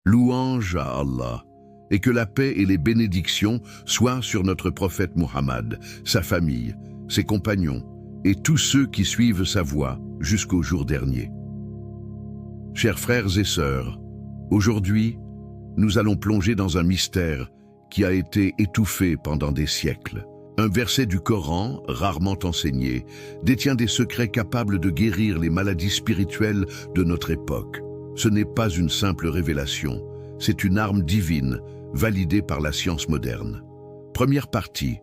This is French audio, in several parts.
Louange à Allah, et que la paix et les bénédictions soient sur notre prophète Muhammad, sa famille, ses compagnons, et tous ceux qui suivent sa voie jusqu'au jour dernier. Chers frères et sœurs, aujourd'hui, nous allons plonger dans un mystère qui a été étouffé pendant des siècles. Un verset du Coran, rarement enseigné, détient des secrets capables de guérir les maladies spirituelles de notre époque. Ce n'est pas une simple révélation, c'est une arme divine, validée par la science moderne. Première partie,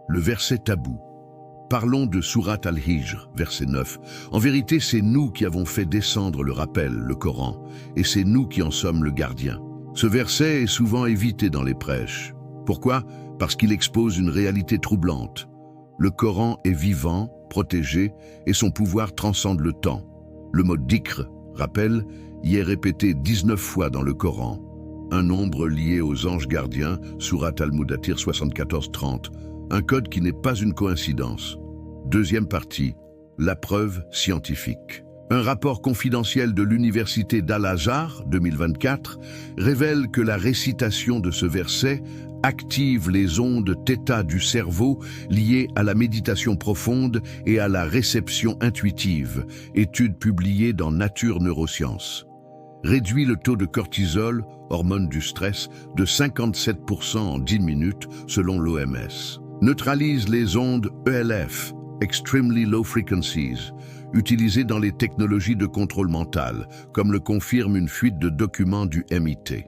le verset tabou. Parlons de Surat al-Hijr, verset 9. En vérité, c'est nous qui avons fait descendre le rappel, le Coran, et c'est nous qui en sommes le gardien. Ce verset est souvent évité dans les prêches. Pourquoi? Parce qu'il expose une réalité troublante. Le Coran est vivant, protégé, et son pouvoir transcende le temps. Le mot dhikr, rappel, y est répété 19 fois dans le Coran. Un nombre lié aux anges gardiens, Surat al-Mudathir 74-30. Un code qui n'est pas une coïncidence. Deuxième partie, la preuve scientifique. Un rapport confidentiel de l'Université d'Al-Azhar, 2024, révèle que la récitation de ce verset active les ondes θ du cerveau liées à la méditation profonde et à la réception intuitive, étude publiée dans Nature Neurosciences. Réduit le taux de cortisol, hormone du stress, de 57% en 10 minutes, selon l'OMS. Neutralise les ondes ELF, Extremely Low Frequencies, utilisées dans les technologies de contrôle mental, comme le confirme une fuite de documents du MIT.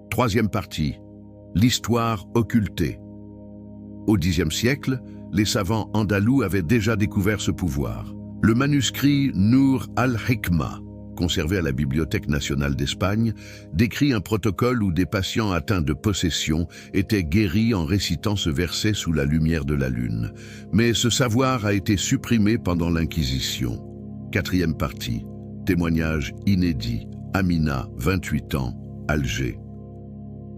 Troisième partie, l'histoire occultée. Au Xe siècle, les savants andalous avaient déjà découvert ce pouvoir. Le manuscrit Nur al-Hikmah, conservé à la Bibliothèque nationale d'Espagne, décrit un protocole où des patients atteints de possession étaient guéris en récitant ce verset sous la lumière de la lune. Mais ce savoir a été supprimé pendant l'Inquisition. Quatrième partie, témoignage inédit, Amina, 28 ans, Alger.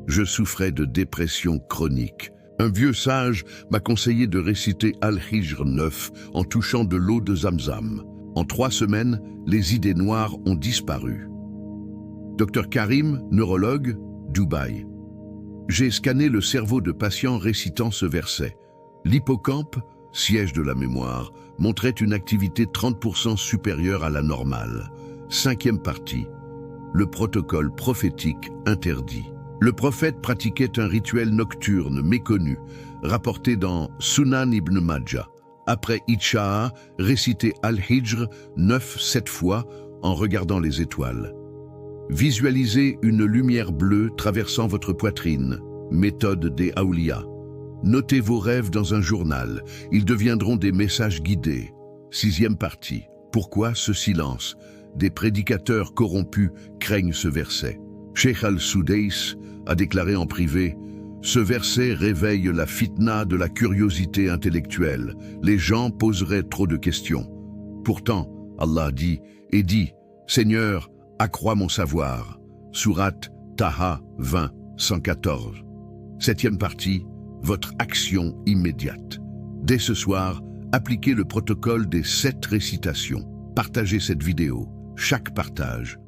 Je souffrais de dépression chronique. Un vieux sage m'a conseillé de réciter Al-Hijr 9 en touchant de l'eau de Zamzam. En 3 semaines, les idées noires ont disparu. Dr Karim, neurologue, Dubaï. J'ai scanné le cerveau de patients récitant ce verset. L'hippocampe, siège de la mémoire, montrait une activité 30% supérieure à la normale. Cinquième partie. Le protocole prophétique interdit. Le prophète pratiquait un rituel nocturne méconnu, rapporté dans Sunan ibn Majah. Après Isha'a, récitez Al-Hijr 7 fois en regardant les étoiles. Visualisez une lumière bleue traversant votre poitrine, méthode des Awliya. Notez vos rêves dans un journal, ils deviendront des messages guidés. Sixième partie. Pourquoi ce silence? Des prédicateurs corrompus craignent ce verset. Cheikh al-Soudais a déclaré en privé: ce verset réveille la fitna de la curiosité intellectuelle. Les gens poseraient trop de questions. Pourtant, Allah dit, Seigneur, accrois mon savoir. Surat Taha 20, 114. Septième partie, votre action immédiate. Dès ce soir, appliquez le protocole des 7 récitations. Partagez cette vidéo. Chaque partage.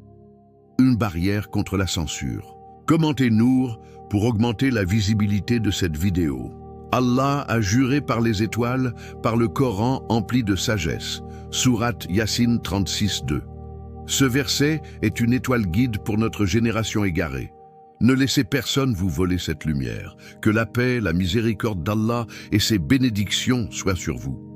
Une barrière contre la censure. Commentez Nour pour augmenter la visibilité de cette vidéo. Allah a juré par les étoiles, par le Coran empli de sagesse. Surat Yassine 36-2. Ce verset est une étoile guide pour notre génération égarée. Ne laissez personne vous voler cette lumière. Que la paix, la miséricorde d'Allah et ses bénédictions soient sur vous.